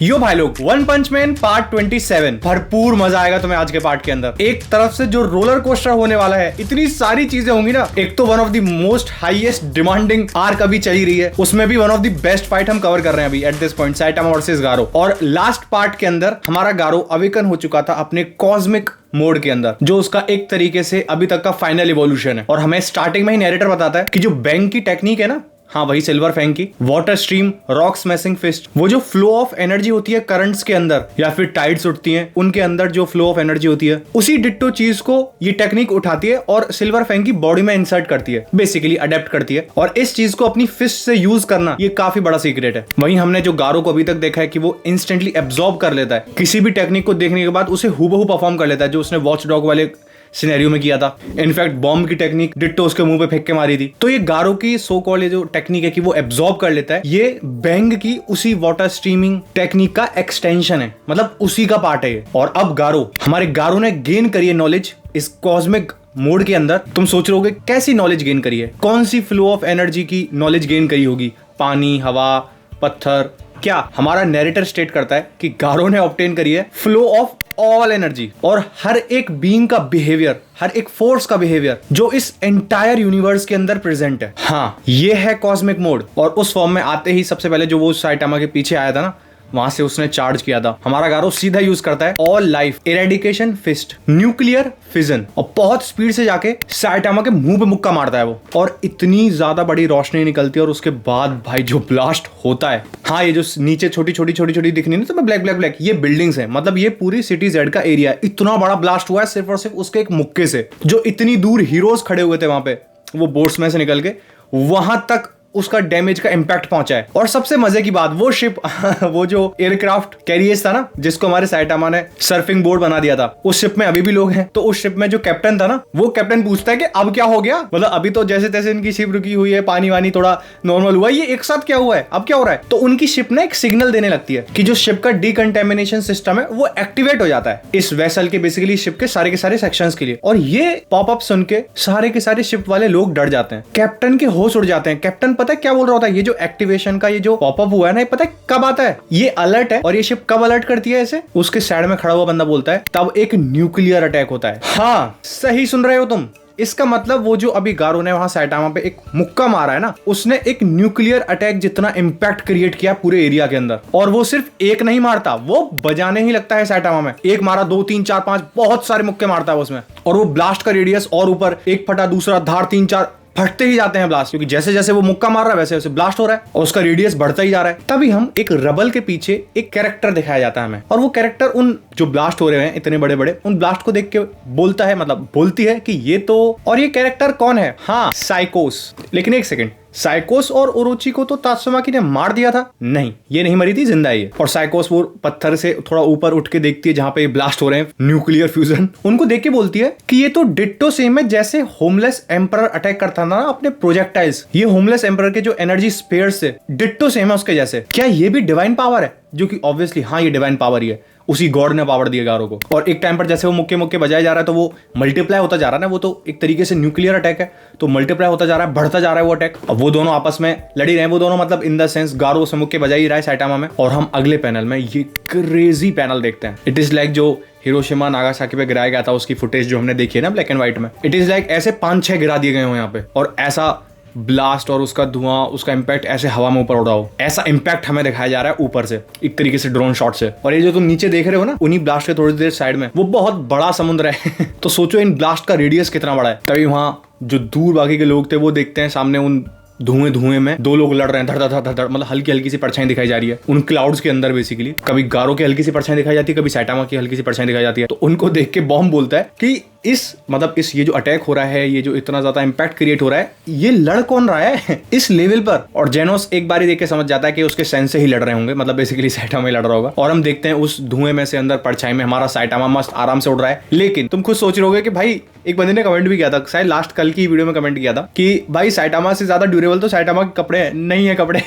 यो भाई लोग, वन पंच man part 27 भरपूर मजा आएगा तुम्हें आज के पार्ट के अंदर। एक तरफ से जो रोलर कोस्टर होने वाला है, इतनी सारी चीजें होंगी ना। एक तो one of the most highest demanding arc अभी चली रही है, उसमें भी one of the best fight हम कवर कर रहे हैं अभी at this point, Saitama versus Garo. और लास्ट पार्ट के अंदर हमारा गारो अवेकन हो चुका था अपने कॉस्मिक मोड के अंदर, जो उसका एक तरीके से अभी तक का फाइनल इवोल्यूशन है। और हमें स्टार्टिंग में ही नैरेटर बताता है कि जो बैंक की टेक्निक है ना, हाँ वही सिल्वर फैंग की water stream rock smashing fist, वो जो फ्लो ऑफ एनर्जी होती है करंट्स के अंदर या फिर टाइड्स उठती हैं उनके अंदर, जो फ्लो ऑफ एनर्जी होती है उसी डिट्टो चीज को ये टेक्निक उठाती है और सिल्वर फैंग की बॉडी में इंसर्ट करती है, बेसिकली अडेप्ट करती है। और इस चीज को अपनी फिस्ट से यूज करना ये काफी बड़ा सीक्रेट है। वहीं हमने जो गारो को अभी तक देखा है कि वो इंस्टेंटली एब्जॉर्ब कर लेता है, किसी भी टेक्निक को देखने के बाद उसे हूबहू परफॉर्म कर लेता है, जो उसने वॉच डॉग वाले सिनेरियो में किया था। इनफैक्ट बॉम्ब की टेक्निक डिट्टो उसके मुंह पे फेंक के मारी थी। तो ये गारो की सो कॉल्ड जो टेक्निक है कि वो एब्जॉर्ब कर लेता है, ये बैंग की उसी वाटर स्ट्रीमिंग टेक्निक का एक्सटेंशन है, मतलब उसी का पार्ट है ये। और अब हमारे गारो ने गेन करी है नॉलेज इस कॉस्मिक मोड के अंदर। तुम सोच रहे होगे कैसी नॉलेज गेन करी है, कौन सी फ्लो ऑफ एनर्जी की नॉलेज गेन करी होगी, पानी, हवा, पत्थर? क्या हमारा नैरेटर स्टेट करता है कि गारो ने ऑब्टेन करी है फ्लो ऑफ ऑल एनर्जी और हर एक बीइंग का बिहेवियर, हर एक फोर्स का बिहेवियर जो इस एंटायर यूनिवर्स के अंदर प्रेजेंट है। हाँ, ये है कॉस्मिक मोड। और उस फॉर्म में आते ही सबसे पहले जो वो साइटामा के पीछे आया था ना, वहां से उसने चार्ज किया था। हमारा गारो सीधा यूज करता है all life eradication fist, nuclear fission, और बहुत स्पीड से जाके साइटामा के मुंह पे मुक्का मारता है वो। और इतनी ज्यादा बड़ी रोशनी निकलती है और उसके बाद भाई जो ब्लास्ट होता है, हाँ ये जो नीचे छोटी छोटी दिखनी ना, तो ब्लैक ब्लैक ब्लैक, ये बिल्डिंग्स है, मतलब ये पूरी सिटी जेड का एरिया है। इतना बड़ा ब्लास्ट हुआ है सिर्फ और सिर्फ उसके एक मुक्के से। जो इतनी दूर हीरोज खड़े हुए थे वहां पे, वो बोट्स में से निकल के वहां तक उसका डैमेज का इंपैक्ट पहुंचा है। और सबसे मजे की बात, वो शिप वो जो एयरक्राफ्ट कैरियर्स था ना, जिसको हमारे साइटामा ने सर्फिंग बोर्ड बना दिया था, उस शिप में अभी भी लोग हैं। तो उस शिप में जो कैप्टन था ना, वो कैप्टन पूछता है कि अब क्या हो गया, मतलब अभी तो जैसे तैसे इनकी शिप रुकी हुई है, पानी वानी थोड़ा नॉर्मल हुआ, ये एक साथ क्या हुआ है, अब क्या हो रहा है? तो उनकी शिप ना एक सिग्नल देने लगती है कि जो शिप का डिकंटेमिनेशन सिस्टम है वो एक्टिवेट हो जाता है इस वेसल के, बेसिकली शिप के सारे सेक्शंस के लिए। और ये पॉपअप सुन के सारे के सारे शिप वाले लोग डर जाते हैं, कैप्टन के होश उड़ जाते हैं। कैप्टन पता है क्या बोल रहा होता है, ये जो एक्टिवेशन का ये जो पॉपअप हुआ है ना, ये पता है कब आता है? ये अलर्ट है। और ये शिप कब अलर्ट करती है ऐसे? उसके साइड में खड़ा हुआ बंदा बोलता है तब एक न्यूक्लियर अटैक होता है। हाँ सही सुन रहे हो तुम। इसका मतलब वो जो अभी गारो ने वहां साइटामा पे एक मुक्का मारा है ना, उसने एक न्यूक्लियर अटैक जितना इंपैक्ट क्रिएट किया पूरे एरिया के अंदर। और वो सिर्फ एक नहीं मारता, वो बजाने ही लगता है साइटामा में। एक मारा, 2 3 4 5 बहुत सारे मुक्के मारता है उसमें। और वो ब्लास्ट का रेडियस और ऊपर, एक फटा दूसरा धार, 3 4 फटते ही जाते हैं ब्लास्ट, क्योंकि जैसे जैसे वो मुक्का मार रहा है वैसे वैसे ब्लास्ट हो रहा है और उसका रेडियस बढ़ता ही जा रहा है। तभी हम एक रबल के पीछे एक कैरेक्टर दिखाया जाता है हमें, और वो कैरेक्टर उन जो ब्लास्ट हो रहे हैं इतने बड़े बड़े, उन ब्लास्ट को देख के बोलता है, मतलब बोलती है कि ये तो, और ये कैरेक्टर कौन है? हाँ, साइकोस। लेकिन एक सेकंड, साइकोस और ओरोची को तो तात्सुमाकी ने मार दिया था? नहीं, ये नहीं मरी थी, जिंदा ही है। और साइकोस वो पत्थर से थोड़ा ऊपर उठ के देखती है जहां पे ब्लास्ट हो रहे हैं, न्यूक्लियर फ्यूजन, उनको देख के बोलती है कि ये तो डिट्टो सेम है जैसे होमलेस एम्परर अटैक करता था ना अपने प्रोजेक्टाइल्स। ये होमलेस एम्परर के जो एनर्जी स्पेयर्स से डिट्टो सेम है उसके जैसे। क्या ये भी डिवाइन पावर है? जो कि ऑब्वियसली हाँ, ये डिवाइन पावर ही है, उसी गॉड ने पावर दिया गारो को। और एक टाइम पर जैसे वो मुक्के मुक्के बजाया जा रहा है तो वो मल्टीप्लाई होता जा रहा है ना, वो तो एक तरीके से न्यूक्लियर अटैक है, तो मल्टीप्लाई होता जा रहा है, बढ़ता जा रहा है वो अटैक। अब वो दोनों आपस में लड़ी रहे, वो दोनों मतलब इन द सेंस गारो से मुक्के बजा ही रहा है साइटामा में। और हम अगले पैनल में ये क्रेजी पैनल देखते हैं। इट इज लाइक जो हिरोशिमा नागासाकी पे गिराया गया था उसकी फुटेज जो हमने देखी है ना ब्लैक एंड व्हाइट में, इट इज लाइक ऐसे 5-6 गिरा दिए गए हो यहाँ पे, और ऐसा ब्लास्ट और उसका धुआं, उसका इंपैक्ट ऐसे हवा में ऊपर उड़ रहा हो, ऐसा इंपैक्ट हमें दिखाया जा रहा है ऊपर से एक तरीके से ड्रोन शॉट से। और ये जो तुम नीचे देख रहे हो ना, उन्हीं ब्लास्ट के थोड़ी देर साइड में वो बहुत बड़ा समुद्र है तो सोचो इन ब्लास्ट का रेडियस कितना बड़ा है। तभी वहां जो दूर बाकी के लोग थे वो देखते हैं सामने उन धुएं में 2 लोग लड़ रहे हैं, धड़ धड़ धड़ धड़, मतलब हल्की हल्की सी परछाई दिखाई जा रही है उन क्लाउड्स के अंदर। बेसिकली कभी गारो की हल्की सी परछाई दिखाई जाती है, कभी साइटामा की हल्की सी परछाई दिखाई जाती है। तो उनको देख के बॉम्ब बोलता है कि इस ये जो अटैक हो रहा है, ये जो इतना ज्यादा इंपैक्ट क्रिएट हो रहा है, ये लड़ कौन रहा है इस लेवल पर? और जेनोस एक बारी देख के समझ जाता है कि उसके सेंस से ही लड़ रहे होंगे, मतलब बेसिकली साइटामा ही लड़ रहा होगा। और हम देखते हैं उस धुएं में से अंदर परछाई में हमारा साइटामा मस्त आराम से उड़ रहा है। लेकिन तुम खुद सोच रहे होगे कि भाई, एक बंदे ने कमेंट भी किया था, शायद लास्ट कल की वीडियो में कमेंट किया था कि भाई साइटामा से ज्यादा ड्यूरेबल तो साइटामा के कपड़े हैं। नहीं है कपड़े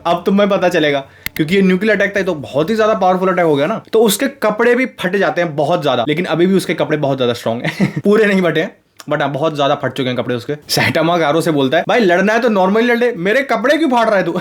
अब तुम्हें पता चलेगा, क्योंकि ये न्यूक्लियर अटैक था तो बहुत ही ज्यादा पावरफुल अटैक हो गया ना, तो उसके कपड़े भी फट जाते हैं बहुत ज्यादा। लेकिन अभी भी उसके कपड़े बहुत ज्यादा स्ट्रॉन्ग है पूरे नहीं फटे, बट बहुत ज्यादा फट चुके हैं कपड़े उसके। सैटामा गारो से बोलता है भाई लड़ना है तो नॉर्मली लड़ ले, मेरे कपड़े क्यों फाड़ रहा है तू?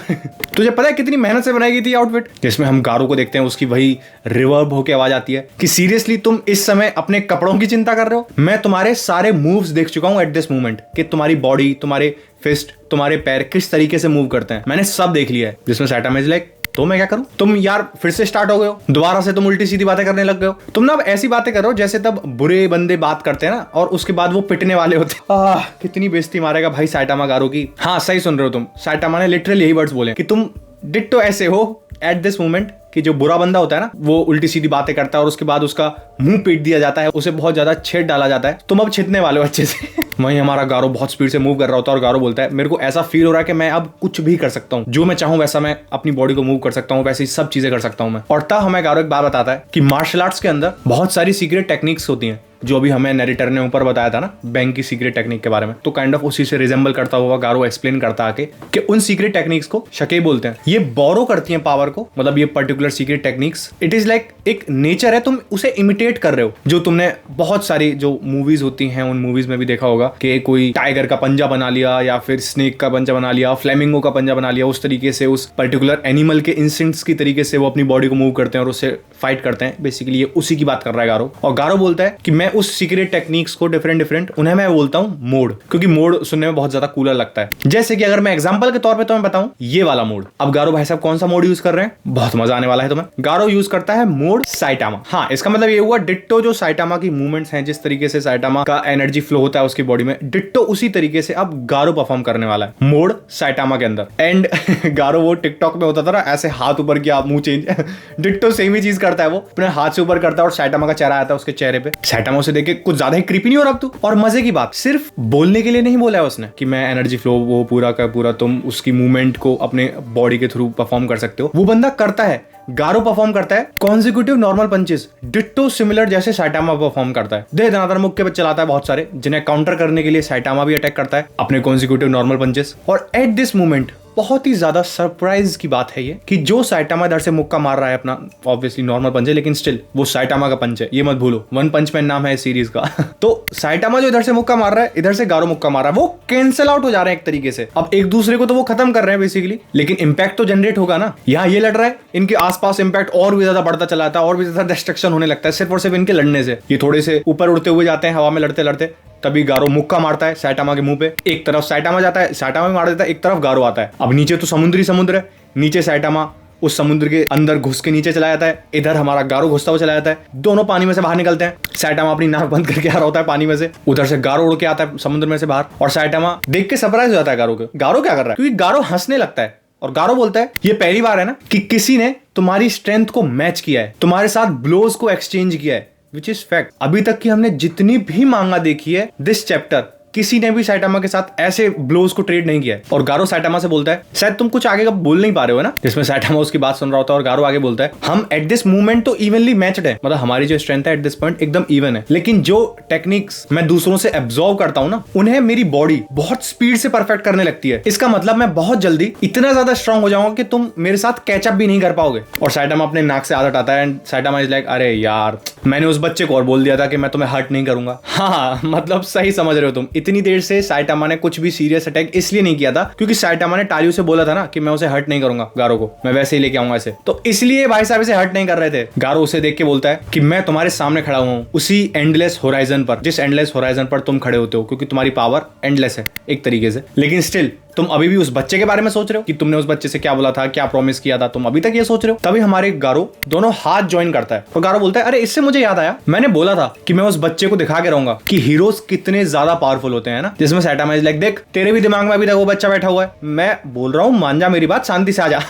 तुझे पता है कितनी मेहनत से बनाई गई थी आउटफिट? जिसमें हम गारो को देखते हैं, उसकी वही रिवर्ब होके आवाज आती है कि सीरियसली तुम इस समय अपने कपड़ों की चिंता कर रहे हो? मैं तुम्हारे सारे मूव्स देख चुका हूं एट दिस मोमेंट, कि तुम्हारी बॉडी, तुम्हारे फिस्ट, तुम्हारे पैर किस तरीके से मूव करते हैं, मैंने सब देख लिया है। जिसमें सैटामा इज लाइक तो मैं क्या करूं? तुम यार फिर से स्टार्ट हो गए हो, दोबारा से तुम उल्टी सीधी बातें करने लग गए हो। तुम ना अब ऐसी बातें करो जैसे तब बुरे बंदे बात करते हैं ना, और उसके बाद वो पिटने वाले होते हैं। कितनी बेइज्जती मारेगा भाई सैटामा गारो की। हाँ सही सुन रहे हो तुम, सैटामा ने लिटरली यही वर्ड्स बोले कि तुम डिट्टो ऐसे हो एट दिस मोमेंट कि जो बुरा बंदा होता है ना, वो उल्टी सीधी बातें करता है और उसके बाद उसका मुंह पीट दिया जाता है, उसे बहुत ज्यादा छेद डाला जाता है। तुम अब छिदने वाले हो अच्छे से। वहीं हमारा गारो बहुत स्पीड से मूव कर रहा होता है और गारो बोलता है मेरे को ऐसा फील हो रहा है कि मैं अब कुछ भी कर सकता हूँ, जो मैं चाहूँ वैसा मैं अपनी बॉडी को मूव कर सकता हूँ, वैसे ही सब चीजें कर सकता हूँ मैं। और तब हमें गारो एक बात बताता है कि मार्शल आर्ट्स के अंदर बहुत सारी सीक्रेट टेक्निक्स होती हैं, जो अभी हमें नरेटर ने ऊपर बताया था ना बैंक की सीक्रेट टेक्निक के बारे में, तो काइंड ऑफ उसी से रिजेंबल करता हुआ गारो एक्सप्लेन करता आके कि उन सीक्रेट टेक्निक्स को शके बोलते हैं। ये बोरो करती हैं पावर को, मतलब ये particular secret techniques it is like एक नेचर है, तुम उसे इमिटेट कर रहे हो। जो तुमने बहुत सारी जो मूवीज होती हैं उन मूवीज में भी देखा होगा कि कोई टाइगर का पंजा बना लिया या फिर स्नेक का पंजा बना लिया, फ्लेमिंगो का पंजा बना लिया, उस तरीके से उस पर्टिकुलर एनिमल के इंस्टिंक्ट्स की तरीके से वो अपनी बॉडी को मूव करते हैं और उससे फाइट करते हैं। बेसिकली ये उसी की बात कर रहा है गारो। और गारो बोलता है कि मैं उस सीक्रेट टेक्निक्स को डिफरेंट उन्हें मैं बोलता हूं मोड, क्योंकि मोड सुनने में बहुत ज्यादा कूलर लगता है। जैसे कि अगर मैं एग्जांपल के तौर पे तुम्हें बताऊं, ये वाला मोड। अब गारो भाई साहब कौन सा मोड यूज कर रहे हैं, बहुत मजा आने वाला है तुम्हें। गारो यूज करता है मोड साइटामा। हाँ, इसका मतलब ये हुआ डिट्टो जो साइटामा की मूवमेंट्स हैं, जिस तरीके से साइटामा का एनर्जी फ्लो होता है उसकी बॉडी में, डिट्टो उसी तरीके से अब गारो परफॉर्म करने वाला है मोड साइटामा के अंदर। एंड गारो वो टिकटॉक में होता था ना, ऐसे हाथ ऊपर किया मुंह चेंज, डिट्टो सेम ही चीज करता है, वो अपने हाथ से ऊपर करता है और साइटामा का चेहरा आता है उसके चेहरे पे। साइटामा उसे देख के कुछ ज्यादा ही क्रीपी नहीं हो रहा अब तू? और मजे की बात, सिर्फ बोलने के लिए नहीं बोला है उसने कि मैं एनर्जी फ्लो वो पूरा का पूरा तुम उसकी मूवमेंट को अपने बॉडी के थ्रू परफॉर्म कर सकते हो, वो बंदा करता है। गारो परफॉर्म करता है consecutive normal punches, ditto similar जैसे साइटामा परफॉर्म करता है। दे दनादन मुक्के पे चलाता है बहुत सारे, जिन्हें काउंटर करने के लिए साइटामा भी अटैक करता है अपने कॉन्जिक्यूटिव नॉर्मल पंचेस। और एट दिस मोमेंट बहुत ही ज्यादा सरप्राइज की बात है ये कि जो साइटामा इधर से मुक्का मार रहा है अपना, ऑब्वियसली नॉर्मल पंच है लेकिन स्टिल वो साइटामा का पंच है, ये मत भूलो। वन पंच मैन नाम है इस सीरीज का। तो साइटामा जो इधर से मुक्का मार रहा है, इधर से गारो मुक्का मार रहा है, वो कैंसिल आउट हो जा रहे हैं एक तरीके से। अब एक दूसरे को तो वो खत्म कर रहे हैं बेसिकली, लेकिन इंपैक्ट तो जनरेट होगा ना। यहाँ ये लड़ रहा है, इनके आसपास इंपैक्ट और भी ज्यादा बढ़ता चला जाता है, और भी ज्यादा डिस्ट्रक्शन होने लगता है सिर्फ और सिर्फ इनके लड़ने से। ये थोड़े से ऊपर उड़ते हुए जाते हैं हवा में लड़ते लड़ते, तभी गारो मुक्का मारता है साइटामा के मुंह पे। एक तरफ साइटामा जाता है, साइटामा मार देता है, एक तरफ गारो आता है। अब नीचे तो समुद्र है, नीचे साइटामा उस समुद्र के अंदर घुस के नीचे चला जाता है, इधर हमारा गारो घुसता हुआ चला जाता है। दोनों पानी में से बाहर निकलते हैं, साइटामा अपनी नाक बंद करके आ रहा होता है पानी में से, उधर से गारो उड़ के आता है समुद्र में से बाहर। और साइटामा देख के सरप्राइज हो जाता है गारो को, गारो क्या कर रहा है, क्योंकि गारो हंसने लगता है। और गारो बोलता है ये पहली बार है ना कि किसी ने तुम्हारी स्ट्रेंथ को मैच किया है, तुम्हारे साथ ब्लोज को एक्सचेंज किया है, विच इज फैक्ट। अभी तक की हमने जितनी भी मांगा देखी है दिस चैप्टर, किसी ने भी साइटामा के साथ ऐसे ब्लोज को ट्रेड नहीं किया है। और गारो साइटामा से बोलता है शायद तुम कुछ आगे का बोल नहीं पा रहे हो ना, जिसमें साइटामा उसकी बात सुन रहा होता है और गारो आगे बोलता है हम एट दिस मूवमेंट तो इवनली मैच्ड है, मतलब हमारी जो स्ट्रेंथ है एट दिस पॉइंट एकदम इवन है, लेकिन जो टेक्निक्स मैं दूसरों से एब्जॉर्व करता हूं ना, उन्हें मेरी बॉडी बहुत स्पीड से परफेक्ट करने लगती है। इसका मतलब मैं बहुत जल्दी इतना ज्यादा स्ट्रांग हो जाऊंगा कि तुम मेरे साथ कैचअप भी नहीं कर पाओगे। और साइटामा अपने नाक से आदत आता है एंड साइटामा इज लाइक अरे यार मैंने उस बच्चे को और बोल दिया था कि मैं तुम्हें हर्ट नहीं करूंगा। हाँ मतलब सही समझ रहे हो तुम। इतनी देर से साइटामा ने कुछ भी सीरियस अटैक इसलिए नहीं किया था क्योंकि साइटामा ने टालियो से बोला था ना कि मैं उसे हर्ट नहीं करूंगा, गारो को मैं वैसे ही लेके आऊंगा इसे, तो इसलिए भाई साहब इसे हर्ट नहीं कर रहे थे। गारो उसे देख के बोलता है कि मैं तुम्हारे सामने खड़ा हूं उसी एंडलेस होराइजन पर, जिस एंडलेस होराइजन पर तुम खड़े होते हो, क्योंकि तुम्हारी पावर एंडलेस है एक तरीके से, लेकिन स्टिल तुम अभी भी उस बच्चे के बारे में सोच रहे हो कि तुमने उस बच्चे से क्या बोला था, क्या प्रॉमिस किया था, तुम अभी तक ये सोच रहे हो। तभी हमारे गारो दोनों हाथ ज्वाइन करता है और गारो बोलता है अरे इससे मुझे याद आया, मैंने बोला था कि मैं उस बच्चे को दिखा के रहूंगा कि हीरोज कितने ज्यादा पावरफुल होते हैं ना। जिसमें साइटामा इज लाइक देख तेरे भी दिमाग में अभी तक वो बच्चा बैठा हुआ है, मैं बोल रहा हूँ मान जा मेरी बात, शांति से आ जा।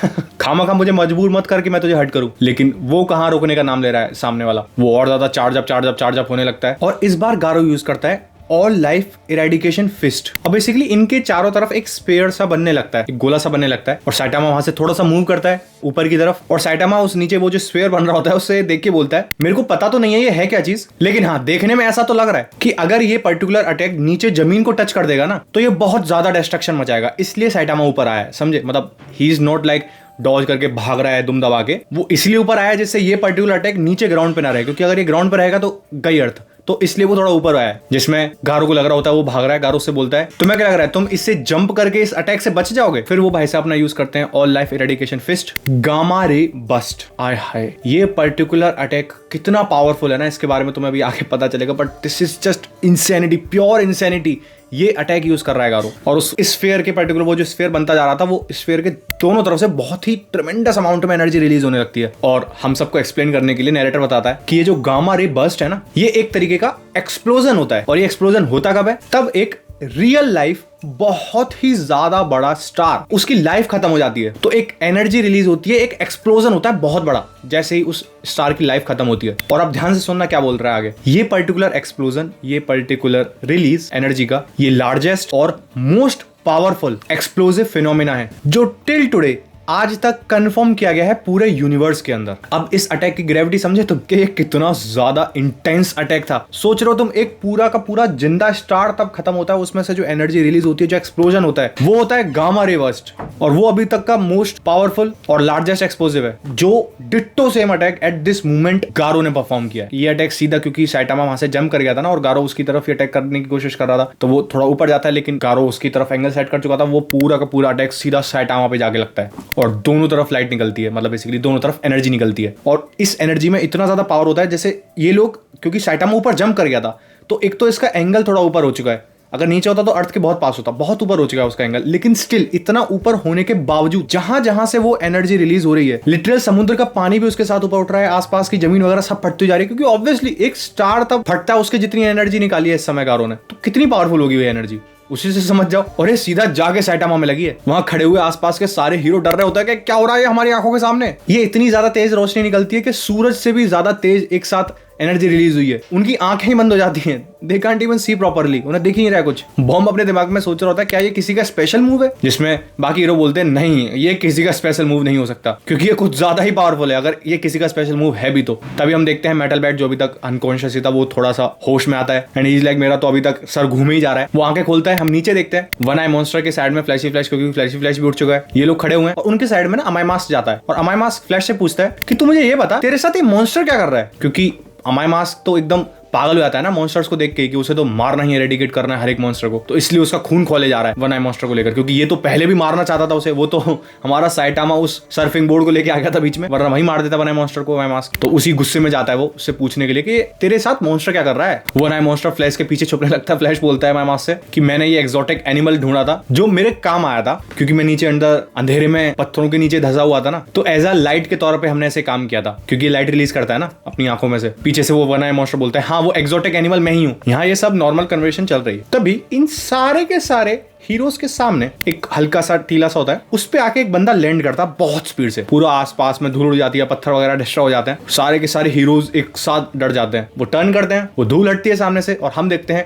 खामा मुझे मजबूर मत कर कि मैं तुझे हर्ट करूं। लेकिन वो कहां रोकने का नाम ले रहा है सामने वाला, वो और ज्यादा चार्ज अप होने लगता है। और इस बार गारो यूज करता है ऑल लाइफ इरेडिकेशन फिस्ट। अब बेसिकली इनके चारों तरफ एक स्पेयर सा बनने लगता है, एक गोला सा बनने लगता है, और साइटामा वहां से थोड़ा सा मूव करता है ऊपर की तरफ, और साइटामा उस नीचे वो जो स्पेयर बन रहा होता है उससे देख के बोलता है मेरे को पता तो नहीं है ये है क्या चीज, लेकिन हाँ देखने में ऐसा तो लग रहा है कि अगर ये पर्टिकुलर अटैक नीचे जमीन को टच कर देगा ना तो ये बहुत ज्यादा डिस्ट्रक्शन मचाएगा, इसलिए साइटामा ऊपर आया है। समझे, मतलब he is not like dodge करके भाग रहा है दुम दबा के, वो इसलिए ऊपर आया जिससे ये पर्टिकुलर अटैक नीचे ग्राउंड पे ना रहे, क्योंकि अगर ये ग्राउंड पे रहेगा तो गई अर्थ, तो इसलिए वो थोड़ा ऊपर आया है, जिसमें गारो को लग रहा होता है वो भाग रहा है। गारो से बोलता है तुम्हें क्या लग रहा है तुम इससे जंप करके इस अटैक से बच जाओगे? फिर वो भाई साहब अपना यूज करते हैं all life eradication fist, gamma ray burst. आय हाय, ये पर्टिकुलर अटैक कितना पावरफुल है ना, इसके बारे में तुम्हें अभी आगे पता चलेगा, but this is just insanity, pure insanity. ये अटैक यूज कर रहा है गारो, और उस स्फीयर के पर्टिकुलर वो जो स्फीयर बनता जा रहा था, वो स्फीयर के दोनों तरफ से बहुत ही ट्रेमेंडस अमाउंट में एनर्जी रिलीज होने लगती है। और हम सबको एक्सप्लेन करने के लिए नैरेटर बताता है कि ये जो गामा रे बर्स्ट है ना, ये एक तरीके का एक्सप्लोजन होता है। और ये एक्सप्लोजन होता कब है? तब एक रियल लाइफ बहुत ही ज्यादा बड़ा स्टार, उसकी लाइफ खत्म हो जाती है, तो एक एनर्जी रिलीज होती है, एक एक्सप्लोजन होता है बहुत बड़ा, जैसे ही उस स्टार की लाइफ खत्म होती है। और अब ध्यान से सुनना क्या बोल रहा है आगे। ये पर्टिकुलर एक्सप्लोजन, ये पर्टिकुलर रिलीज एनर्जी का, ये लार्जेस्ट और मोस्ट पावरफुल एक्सप्लोसिव फिनोमिना है जो टिल टुडे आज तक कंफर्म किया गया है पूरे यूनिवर्स के अंदर। अब इस अटैक की ग्रेविटी समझे तो कि कितना ज्यादा इंटेंस अटैक था। सोच रहे हो तुम, एक पूरा का पूरा जिंदा स्टार तब खत्म होता है, उसमें से जो एनर्जी रिलीज होती है, जो एक्सप्लोजन होता है, वो होता है गामा रे बर्स्ट, और वो अभी तक का मोस्ट पावरफुल और लार्जेस्ट एक्सप्लोसिव है, जो ditto same attack at this moment Garo ने परफॉर्म किया। ये अटैक सीधा, क्योंकि साइटामा वहां से जंप कर गया था ना, और गारो उसकी तरफ अटैक करने की कोशिश कर रहा था, तो वो थोड़ा ऊपर जाता है, लेकिन गारो उसकी तरफ एंगल सेट कर चुका था, वो पूरा का पूरा अटैक सीधा साइटामा पे जाके लगता है, और दोनों तरफ लाइट निकलती है, मतलब बेसिकली दोनों तरफ एनर्जी निकलती है। और इस एनर्जी में इतना ज्यादा पावर होता है, जैसे ये लोग, क्योंकि साइटामा ऊपर जंप कर गया था, तो एक तो इसका एंगल थोड़ा ऊपर हो चुका है, अगर नीचे होता तो अर्थ के बहुत पास होता, बहुत ऊपर हो चुका है उसका एंगल, लेकिन स्टिल इतना ऊपर होने के बावजूद जहां जहां से वो एनर्जी रिलीज हो रही है, लिटरल समुद्र का पानी भी उसके साथ ऊपर उठ रहा है, आसपास की जमीन वगैरह सब फटती जा रही है, क्योंकि ऑब्वियसली एक स्टार तब फटता है, उसके जितनी एनर्जी निकाली है इस समय गारो ने, तो कितनी पावरफुल होगी वो एनर्जी, उसी से समझ जाओ। और ये सीधा जाके साइटामा में लगी है। वहां खड़े हुए आसपास के सारे हीरो डर रहे होते हैं कि क्या हो रहा है हमारी आंखों के सामने। ये इतनी ज्यादा तेज रोशनी निकलती है कि सूरज से भी ज्यादा तेज एक साथ एनर्जी रिलीज हुई है। उनकी आंखें ही बंद हो जाती हैं, they can't even see properly, उन्हें दिख ही नहीं रहा है कुछ। बॉम्ब अपने दिमाग में सोच रहा होता है क्या ये किसी का स्पेशल मूव है, जिसमें बाकी हीरो बोलते हैं नहीं, ये किसी का स्पेशल मूव नहीं हो सकता, क्योंकि ये कुछ ज्यादा ही पावरफुल है। अगर ये किसी का स्पेशल मूव है भी तो तभी हम देखते हैं मेटल बैट, जो अभी तक अनकॉन्शियस ही था, वो थोड़ा सा होश में आता है, एंड इज लाइक मेरा तो अभी तक सर घूमे ही जा रहा है। वो आंखें खोलता है, हम नीचे देखते हैं वन आई मॉन्स्टर के साइड में फ्लैशी फ्लैश, क्योंकि फ्लैशी फ्लैश भी उठ चुका है, ये लोग खड़े हुए हैं, और उनके साइड में ना अमाई मास्क जाता है, और अमाई मास्क फ्लैश से पूछता है कि तू मुझे ये बता तेरे साथ ये मॉन्स्टर क्या कर रहा है, क्योंकि अमाई मास्क तो एकदम पागल हो जाता है ना मॉन्स्टर्स को देख के, कि उसे तो मारना ही, एरेडिकेट करना है हर एक मॉन्स्टर को, तो इसलिए उसका खून खोले जा रहा है वन आई मॉन्स्टर को लेकर, क्योंकि ये तो पहले भी मारना चाहता था उसे, वो तो हमारा साइटामा उस सर्फिंग बोर्ड को लेके आ गया था बीच में, वरना वही मार देता वन आई मॉन्स्टर को वन मास्क। तो उसी गुस्से में जाता है वो उससे पूछने के लिए कि तेरे साथ मॉन्स्टर क्या कर रहा है। वन आई मॉन्स्टर फ्लैश के पीछे छुपने लगता है। फ्लैश बोलता है वन मास्क से कि मैंने ये एक्सोटिक एनिमल ढूंढा था जो मेरे काम आया था, क्योंकि मैं नीचे अंदर अंधेरे में पत्थरों के नीचे धंसा हुआ था ना, तो एज अ लाइट के तौर पर हमने ऐसे काम किया था, क्योंकि लाइट रिलीज करता है ना अपनी आंखों में से। पीछे से वो वन आई मॉन्स्टर बोलता है हाँ वो एक्सोटिक एनिमल मैं ही हूं। यहाँ ये सब नॉर्मल कन्वर्सेशन चल रही है, तभी इन सारे के सारे हीरोज के सामने एक हल्का सा टीला सा होता है, उस पे आके एक बंदा लैंड करता है बहुत स्पीड से, पूरा आसपास में धूल उड़ जाती है, पत्थर वगैरह डिस्ट्रॉय हो जाते हैं, सारे के सारे हीरोज एक साथ डर जाते हैं। वो टर्न करते हैं, वो धूल हटती है सामने से, और हम देखते हैं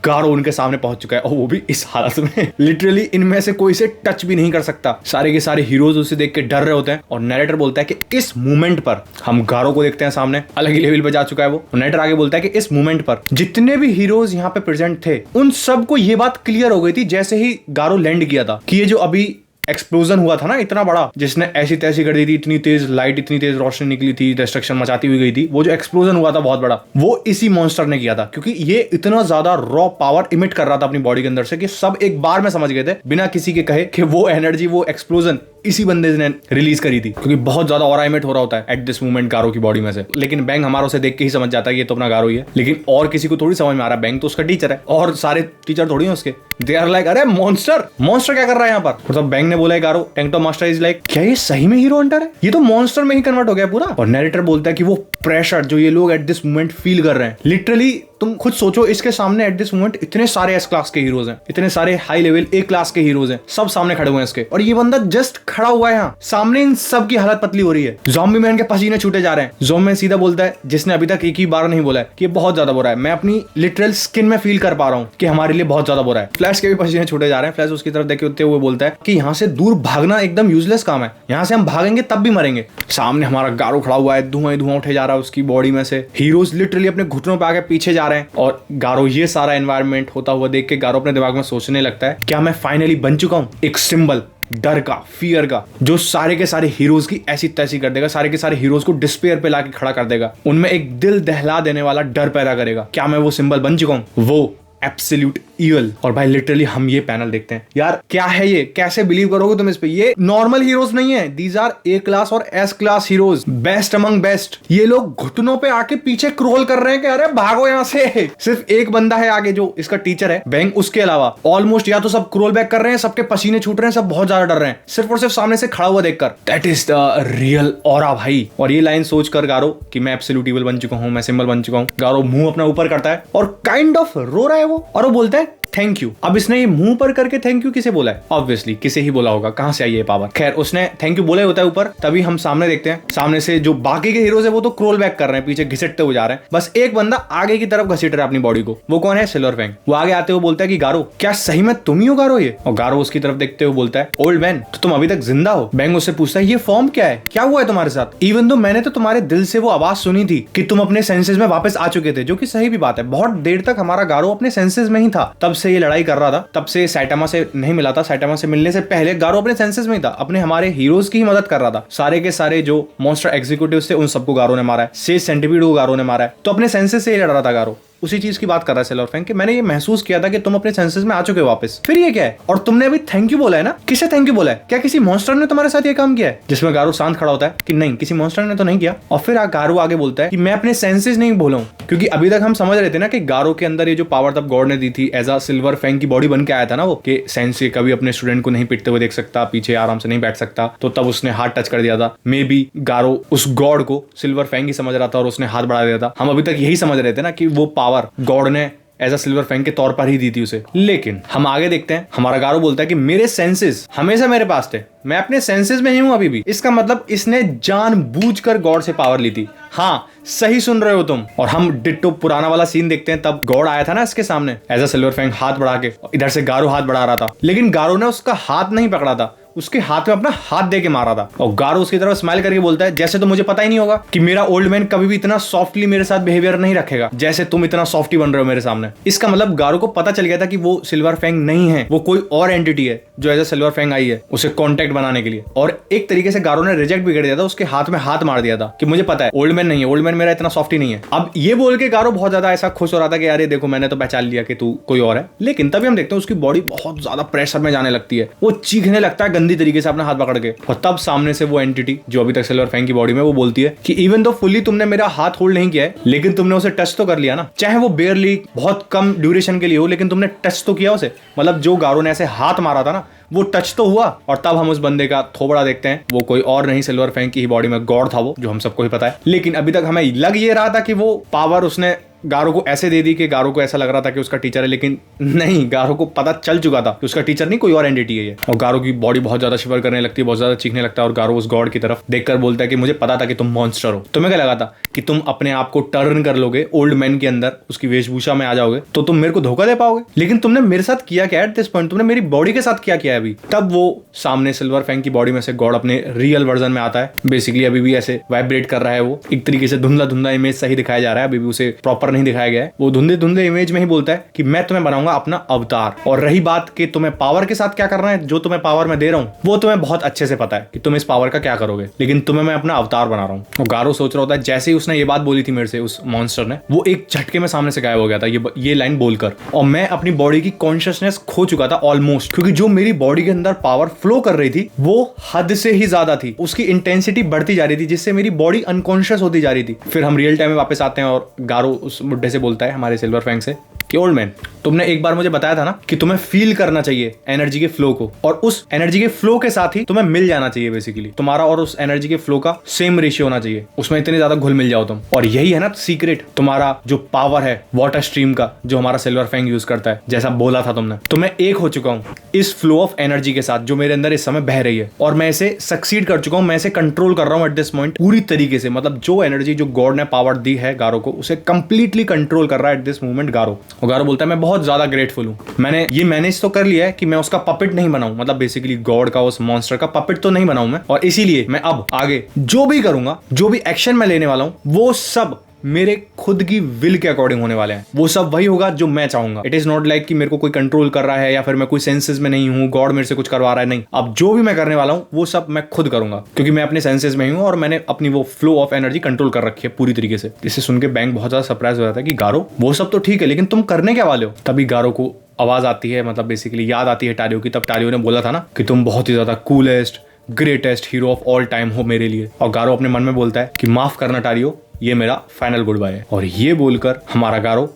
गारो उनके सामने पहुंच चुका है, और वो भी इस हालत में लिटरली इनमें से कोई से टच भी नहीं कर सकता। सारे के सारे हीरोज उसे देख के डर रहे होते हैं, और नैरेटर बोलता है कि इस मोमेंट पर हम गारो को देखते हैं सामने, अलग ही लेवल पे जा चुका है वो। नैरेटर आगे बोलता है कि इस मोमेंट पर जितने भी हीरोज यहाँ पे प्रेजेंट थे, उन सबको ये बात क्लियर हो गई थी जैसे ही गारो लैंड किया था, कि ये जो अभी एक्सप्लोजन हुआ था ना इतना बड़ा, जिसने ऐसी तैसी कर दी थी, इतनी तेज लाइट, इतनी तेज रोशनी निकली थी, डिस्ट्रक्शन मचाती हुई गई थी, वो जो एक्सप्लोजन हुआ था बहुत बड़ा, वो इसी मॉन्स्टर ने किया था, क्योंकि ये इतना ज्यादा रॉ पावर इमिट कर रहा था अपनी बॉडी के अंदर से कि सब एक बार में समझ गए थे बिना किसी के कहे कि वो एनर्जी, वो एक्सप्लोजन इसी बंदे ने रिलीज करी थी, क्योंकि बहुत ज्यादा ऑरा इमिट हो रहा होता है एट दिस मोमेंट गारो की बॉडी में से। लेकिन बैंग हमारा उसे देख के ही समझ जाता है कि ये तो अपना गारो ही है, लेकिन और किसी को थोड़ी समझ में आ रहा है, बैंग तो उसका टीचर है, और सारे टीचर थोड़ी हैं उसके। दे आर लाइक अरे मॉन्स्टर क्या कर रहा है यहाँ पर। तो बैंग ने बोला है गारो, टैंटो मास्टर इज लाइक क्या ये सही में हीरो हंटर है, ये तो मॉन्स्टर में ही कन्वर्ट हो गया पूरा। और नैरेटर बोलता है कि वो प्रेशर जो ये लोग एट दिस मोमेंट फील कर रहे हैं, लिटरली तुम खुद सोचो, इसके सामने एट दिस मोमेंट इतने सारे एस क्लास के हीरोज हैं, इतने सारे हाई लेवल ए क्लास के हीरोज हैं, सब सामने खड़े हुए हैं इसके, और ये बंदा जस्ट खड़ा हुआ है यहाँ सामने, इन सब की हालत पतली हो रही है। ज़ॉम्बी मैन के पसीने छूटे जा रहे हैं। ज़ॉम्बी मैन सीधा बोलता है, जिसने अभी तक एक ही बार नहीं बोला है कि ये बहुत ज्यादा बुरा है, मैं अपनी लिटरल स्किन में फील कर पा रहा हूँ कि हमारे लिए बहुत ज्यादा बुरा है। फ्लैश के भी पसीने छूटे जा रहे हैं। फ्लैश उसकी तरफ देखते हुए बोलता है कि यहाँ से दूर भागना एकदम यूजलेस काम है, यहाँ से हम भागेंगे तब भी मरेंगे। सामने हमारा गारो खड़ा हुआ है, धुआं उठे जा रहा है उसकी बॉडी में से, हीरोज लिटरली अपने घुटनों पे आके पीछे जा रहे हैं, और गारो ये सारा एनवायरनमेंट होता हुआ देख के गारो अपने दिमाग में सोचने लगता है क्या मैं फाइनली बन चुका हूँ एक सिंबल, डर का, फियर का, जो सारे के सारे हीरोज की ऐसी तैसी कर देगा, सारे के सारे हीरोज को डिस्पेयर पे लाके खड़ा कर देगा, उनमें एक दिल दहला देने वाला डर पैदा करेगा। क्या मैं वो सिंबल बन चुका हूं? वो एब्सोल्यूट ईवल। और भाई लिटरली हम ये पैनल देखते हैं यार, क्या है ये? कैसे बिलीव करोगे तुम इस पे? ये नॉर्मल हीरोज नहीं है, दीज आर ए क्लास और S class heroes, best among best. ये लोग घुटनों पे आके पीछे क्रोल कर रहे हैं कि अरे भागो यहां से। सिर्फ एक बंदा है आगे जो इसका टीचर है बैंक, उसके अलावा ऑलमोस्ट या तो सब क्रोल बैक कर रहे हैं, सबके पसीने छूट रहे हैं, सब बहुत ज्यादा डर रहे हैं सिर्फ और सिर्फ सामने से खड़ा हुआ देखकर। That is the real aura भाई। और ये लाइन सोच कर गारो कि मैं एब्सोल्यूट ईवल बन चुका हूं, मैं सिंबल बन चुका हूं, गारो मुंह अपना ऊपर करता है और काइंड ऑफ रो रहा है वो, और वो बोलता है थैंक यू। अब इसने ये मुंह पर करके थैंक यू किसे बोला है? ऑब्वियसली किसे ही बोला होगा, कहां से आई ये पावर? खैर उसने थैंक यू बोला ही होता है ऊपर। तभी हम सामने देखते हैं, सामने से जो बाकी के हीरोज है वो तो क्रोल बैक कर रहे हैं, पीछे घिसटते हुए जा रहे हैं। बस एक बंदा आगे की तरफ घसीट रहा है अपनी बॉडी को। वो कौन है? Silver fang. वो आगे आते हुए बोलता है कि गारो क्या सही में तुम ही हो गारो ये? और गारो उसकी तरफ देखते हुए बोलता है ओल्ड मैन तो तुम अभी तक जिंदा हो? बैंग उससे पूछता है ये फॉर्म क्या है, क्या हुआ है तुम्हारे साथ? इवन दो मैंने तो तुम्हारे दिल से वो आवाज सुनी थी कि तुम अपने सेंसेस में वापस आ चुके थे, जो कि सही भी बात है। बहुत देर तक हमारा गारो अपने सेंसेस में ही था, तब से ये लड़ाई कर रहा था, तब से साइटामा से नहीं मिला था। साइटामा से मिलने से पहले गारो अपने सेंसेस में ही था, अपने हमारे हीरोज की ही मदद कर रहा था। सारे के सारे जो मॉन्स्टर एग्जीक्यूटिव्स थे उन सबको गारो ने मारा है, सेज सेंटीपीड को गारो ने मारा है, तो अपने सेंसेस से ही लड़ रहा था गारो। उसी चीज की बात कर रहा है सिल्वर फैंग कि मैंने ये महसूस किया था कि तुम अपने सेंसेस में आ चुके हो वापस। फिर ये क्या है? और तुमने अभी थैंक यू बोला है ना, किसे थैंक यू बोला है? क्या किसी मॉन्स्टर ने तुम्हारे साथ ये काम किया है? जिसमें गारो शांत खड़ा होता है कि नहीं, किसी मॉन्स्टर ने तो नहीं किया। और फिर गारो आगे बोलता है कि मैं अपने सेंसेस नहीं बोला हूं, क्योंकि अभी तक हम समझ रहे थे ना कि गारो के अंदर ये जो पावर तब गॉड ने दी थी, एज अ सिल्वर फैंग की बॉडी बन के आया था ना वो, कि सेंस से कभी अपने स्टूडेंट को नहीं पिटते हुए देख सकता, पीछे आराम से नहीं बैठ सकता, तो तब उसने हाथ टच कर दिया था। मे बी गारो उस गॉड को सिल्वर फैंग ही समझ रहा था और उसने हाथ बढ़ा दिया था। हम अभी तक यही समझ रहे थे ना कि वो पावर गॉड ने एज अ सिल्वर फैंग के तौर पर ही दी थी उसे। लेकिन हम आगे देखते हैं, हमारा गारो बोलता है कि मेरे सेंसेस हमेशा मेरे पास थे, मैं अपने सेंसेस में ही हूं अभी भी। इसका मतलब इसने जानबूझकर गॉड से पावर ली थी। हाँ, सही सुन रहे हो तुम। और हम डिट्टो पुराना वाला सीन देखते हैं, तब गॉड आया था ना इसके सामने एज अ सिल्वर फैंग, हाथ बढ़ा के। इधर से गारो हाथ बढ़ा रहा था, लेकिन गारो ने उसका हाथ नहीं पकड़ा था, उसके हाथ में अपना हाथ दे के मारा था। और गारो उसकी तरफ स्माइल करके बोलता है जैसे तो मुझे पता ही नहीं होगा कि मेरा ओल्ड मैन कभी भी इतना सॉफ्टली मेरे साथ बिहेवियर नहीं रखेगा जैसे तुम इतना सॉफ्टी बन रहे हो मेरे सामने। इसका मतलब गारो को पता चल गया था कि वो सिल्वर फैंग नहीं है, वो कोई और एंटिटी है जो एज अ सिल्वर फैंग आई है उसे कॉन्टेक्ट बनाने के लिए। और एक तरीके से गारो ने रिजेक्ट भी कर दिया था, उसके हाथ में हाथ मार दिया था कि मुझे पता है ओल्ड मैन नहीं है, ओल्ड मैन मेरा इतना सॉफ्टी नहीं है। अब ये बोल के गारो बहुत ज्यादा ऐसा खुश हो रहा था कि अरे देखो मैंने तो पहचान लिया कि तू कोई और है। लेकिन तभी हम देखते हैं उसकी बॉडी बहुत ज्यादा प्रेशर में जाने लगती है, वो चीखने लगता है गंदी तरीके से अपना हाथ पकड़ के। और तब सामने से वो एंटिटी जो अभी तक सिल्वर फैंग की बॉडी में, वो बोलती है कि इवन दो फुल्ली तुमने मेरा हाथ होल्ड नहीं किया है, लेकिन तुमने उसे टच तो कर लिया ना, चाहे वो बेयरली बहुत कम ड्यूरेशन के लिए हो, लेकिन तुमने टच तो किया उसे। मतलब जो गारो ने ऐसे हाथ मारा था ना, वो टच तो हुआ। और तब हम उस बंदे का थोबड़ा देखते हैं, वो कोई और नहीं सिल्वर फैंग की ही बॉडी में गॉड था वो, जो हम सबको ही पता है। लेकिन अभी तक हमें लग ये रहा था कि वो पावर उसने गारो को ऐसे दे दी कि गारो को ऐसा लग रहा था कि उसका टीचर है, लेकिन नहीं, गारो को पता चल चुका था कि उसका टीचर नहीं, कोई और एंटिटी है ये। और गारो की बॉडी बहुत ज्यादा शिवर करने लगती है, बहुत ज्यादा चीखने लगता है। और गारो उस गॉड की तरफ देखकर बोलता है कि मुझे पता था कि तुम मॉन्स्टर हो, तुम्हें क्या लगा था कि तुम अपने आप को टर्न कर लोगे ओल्ड मैन के अंदर, उसकी वेशभूषा में आ जाओगे तो तुम मेरे को धोखा दे पाओगे। लेकिन तुमने मेरे साथ किया क्या एट दिस पॉइंट? तुमने मेरी बॉडी के साथ क्या किया अभी? तब वो सामने सिल्वर फैंग की बॉडी में से गॉड अपने रियल वर्जन में आता है। बेसिकली अभी भी ऐसे वाइब्रेट कर रहा है वो, एक तरीके से धुंधला धुंधला इमेज सही दिखाया जा रहा है, अभी भी उसे प्रॉपर नहीं दिखाया गया है। वो धुंधले धुंधले इमेज में ही बोलता है कि मैं तुम्हें बनाऊंगा अपना अवतार। और रही बात कि तुम्हें पावर के साथ क्या करना है, जो तुम्हें पावर मैं दे रहा हूं वो तुम्हें बहुत अच्छे से पता है कि तुम इस पावर का क्या करोगे, लेकिन तुम्हें मैं अपना अवतार बना रहा हूं। और गारो सोच रहा होता है, जैसे ही उसने ये बात बोली थी मेरे से, उस मॉन्स्टर ने, वो एक झटके में सामने से गायब हो गया था ये लाइन बोलकर। और मैं अपनी बॉडी की कॉन्शियसनेस खो चुका था ऑलमोस्ट, क्योंकि जो मेरी बॉडी के अंदर पावर फ्लो कर रही थी वो हद से ही ज्यादा थी, उसकी इंटेंसिटी बढ़ती जा रही थी, जिससे मेरी बॉडी अनकॉन्शियस होती जा रही थी। फिर हम रियल टाइम में वापस आते हैं और गारो उस बुड्ढे से बोलता है, हमारे सिल्वर फैंग से, कि ओल्ड मैन तुमने एक बार मुझे बताया था ना कि तुम्हें फील करना चाहिए एनर्जी के फ्लो को, और उस एनर्जी के फ्लो के साथ ही तुम्हें मिल जाना चाहिए। बेसिकली तुम्हारा और उस एनर्जी के फ्लो का सेम रेशियो होना चाहिए, उसमें इतने ज्यादा घुल मिल जाओ तुम। और यही है ना सीक्रेट, तुम्हारा जो पावर है वाटर स्ट्रीम का, जो हमारा सिल्वर फैंग यूज करता है, जैसा बोला था तुमने। तो मैं एक हो चुका हूं इस फ्लो ऑफ एनर्जी के साथ जो मेरे अंदर इस समय बह रही है, और मैं इसे सक्सीड कर चुका हूं, मैं इसे कंट्रोल कर रहा हूं एट दिस पॉइंट पूरी तरीके से। मतलब जो एनर्जी जो गॉड ने पावर दी है गारो को, उसे कंप्लीटली कंट्रोल कर रहा है एट दिस मोमेंट गारो। और गारो बोलता है मैं बहुत ज्यादा ग्रेटफुल हूं, मैंने ये मैनेज तो कर लिया है कि मैं उसका पपेट नहीं बनाऊं, मतलब बेसिकली गॉड का, उस मॉन्स्टर का पपेट तो नहीं बनाऊं मैं। और इसीलिए मैं अब आगे जो भी करूंगा, जो भी एक्शन मैं लेने वाला हूं, वो सब मेरे खुद की विल के अकॉर्डिंग होने वाले हैं। वो सब वही होगा जो मैं चाहूंगा। इट इज नॉट लाइक कि मेरे को कोई कंट्रोल कर रहा है या फिर मैं कोई सेंसेस में नहीं हूँ, गॉड मेरे से कुछ करवा रहा है, नहीं। अब जो भी मैं करने वाला हूँ वो सब मैं खुद करूंगा, क्योंकि मैं अपने सेंसेस में ही हूँ और मैंने अपनी वो फ्लो ऑफ एनर्जी कंट्रोल कर रखी है पूरी तरीके से। इसे सुन के बैंक बहुत ज्यादा सरप्राइज हो जाता है कि गारो वो सब तो ठीक है, लेकिन तुम करने क्या वाले हो। तभी गारो को आवाज आती है, मतलब बेसिकली याद आती है टारियो की। तब टारियो ने बोला था ना कि तुम बहुत ही ज्यादा coolest greatest hero of all time हो मेरे लिए। और गारो अपने मन में बोलता है कि माफ करना टारियो, ये मेरा फाइनल गुड बाय है। और ये बोलकर हमारा गारो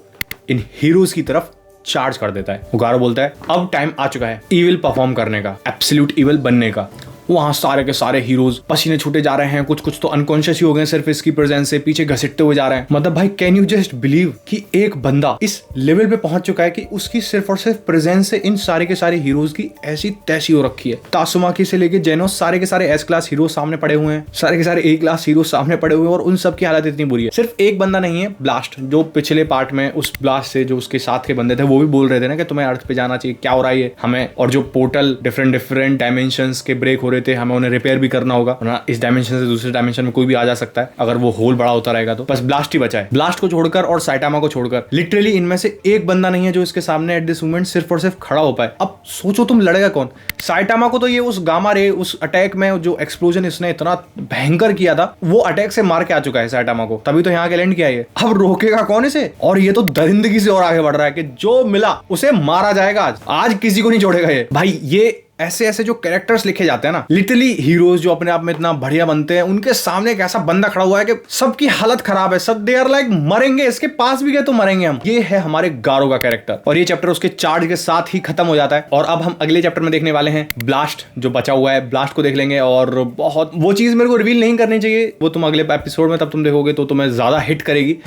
इन हीरोज की तरफ चार्ज कर देता है। वो गारो बोलता है अब टाइम आ चुका है इविल परफॉर्म करने का, एब्सोल्यूट इविल बनने का। वहां सारे के सारे हीरोज पसीने छूटे जा रहे हैं, कुछ कुछ तो अनकॉन्शियस ही हो गए सिर्फ इसकी प्रेजेंस से, पीछे घसीटते हुए जा रहे हैं। मतलब भाई कैन यू जस्ट बिलीव कि एक बंदा इस लेवल पे पहुंच चुका है कि उसकी सिर्फ और सिर्फ प्रेजेंस से इन सारे के सारे हीरोज की ऐसी तैसी हो रखी है। तासुमाकी से लेके जेनोस सारे के सारे एस क्लास हीरो सामने पड़े हुए हैं, सारे के सारे ए क्लास हीरो सामने पड़े हुए हैं और उन सब की हालत इतनी बुरी है। सिर्फ एक बंदा नहीं है, ब्लास्ट, जो पिछले पार्ट में उस ब्लास्ट से जो उसके साथ के बंदे थे वो भी बोल रहे थे ना कि तुम्हें अर्थ पे जाना चाहिए, क्या हो रहा है हमें। और जो पोर्टल डिफरेंट डायमेंशंस के ब्रेक हो रहे थे, हमें उन्हें रिपेयर भी करना होगा ना। इस डायमेंशन से दूसरे डायमेंशन में कोई भी आ जा सकता है अगर वो होल बड़ा होता रहेगा तो। बस ब्लास्ट ही बचा है। ब्लास्ट को छोड़कर और साइटामा को छोड़कर लिटरली इनमें से एक बंदा नहीं है जो इसके सामने एट दिस मोमेंट सिर्फ और सिर्फ खड़ा हो पाए। अब सोचो तुम लड़ेगा कौन। साइटामा को तो ये उस गामा रे, उस अटैक में जो एक्सप्लोजन इसने इतना भयंकर किया था, वो अटैक से मार के आ चुका है साइटामा को, तभी तो यहाँ के लैंड किया है। अब रोकेगा कौन इसे। और ये तो दरिंदगी से और आगे बढ़ रहा है कि जो मिला उसे मारा जाएगा। आज किसी को नहीं छोड़ेगा ये। भाई ये ऐसे ऐसे जो कैरेक्टर्स लिखे जाते हैं ना, लिटरली हीरोज जो अपने आप में इतना बढ़िया बनते हैं, उनके सामने एक ऐसा बंदा खड़ा हुआ है कि सबकी हालत खराब है, सब दे आर लाइक मरेंगे, इसके पास भी गए तो मरेंगे हम। ये है हमारे गारो का कैरेक्टर। और ये चैप्टर उसके चार्ज के साथ ही खत्म हो जाता है। और अब हम अगले चैप्टर में देखने वाले हैं ब्लास्ट, जो बचा हुआ है ब्लास्ट को देख लेंगे। और बहुत वो चीज मेरे को रिवील नहीं करनी चाहिए, वो तुम अगले एपिसोड में तब तुम देखोगे तो तुम्हें ज्यादा हिट करेगी,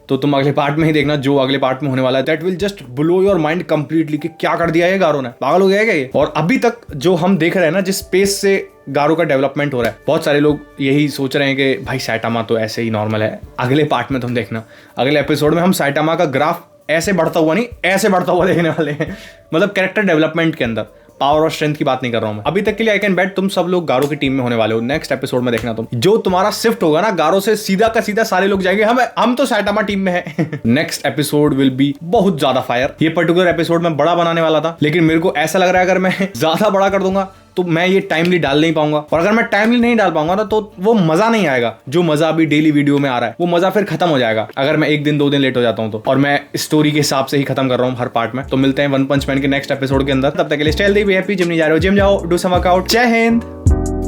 तो तुम अगले पार्ट में ही देखना जो अगले पार्ट में होने वाला है। That will just blow your mind completely कि क्या कर दिया है गारो ने, पागल हो गया है ये। और अभी तक जो हम देख रहे हैं ना, जिस स्पेस से गारो का डेवलपमेंट हो रहा है, बहुत सारे लोग यही सोच रहे हैं कि भाई साइटामा तो ऐसे ही नॉर्मल है। अगले पार्ट में तुम देखना, अगले एपिसोड में हम साइटामा का ग्राफ ऐसे बढ़ता हुआ नहीं, ऐसे बढ़ता हुआ देखने वाले हैं। मतलब कैरेक्टर डेवलपमेंट के अंदर, पावर और स्ट्रेंथ की बात नहीं कर रहा हूं मैं। अभी तक के लिए आई कैन बेट तुम सब लोग गारो की टीम में होने वाले हो। नेक्स्ट एपिसोड में देखना तुम, जो तुम्हारा शिफ्ट होगा ना गारो से, सीधा का सीधा सारे लोग जाएंगे हम तो साइटामा टीम में है। नेक्स्ट एपिसोड विल बी बहुत ज्यादा फायर। ये पर्टिकुलर एपिसोड में बड़ा बनाने वाला था, लेकिन मेरे को ऐसा लग रहा है अगर मैं ज्यादा बड़ा कर दूंगा तो मैं ये टाइमली डाल नहीं पाऊंगा। और अगर मैं टाइमली नहीं डाल पाऊंगा ना तो वो मजा नहीं आएगा। जो मजा अभी डेली वीडियो में आ रहा है वो मजा फिर खत्म हो जाएगा अगर मैं एक दिन दो दिन लेट हो जाता हूं तो। और मैं स्टोरी के हिसाब से ही खत्म कर रहा हूं हर पार्ट में। तो मिलते हैं वन पंच मैन के नेक्स्ट एपिसोड के अंदर। तब तक के लिए stay healthy, be happy, gym नहीं जा रहे हो जिम जाओ, डू सम वर्कआउट। जय हिंद।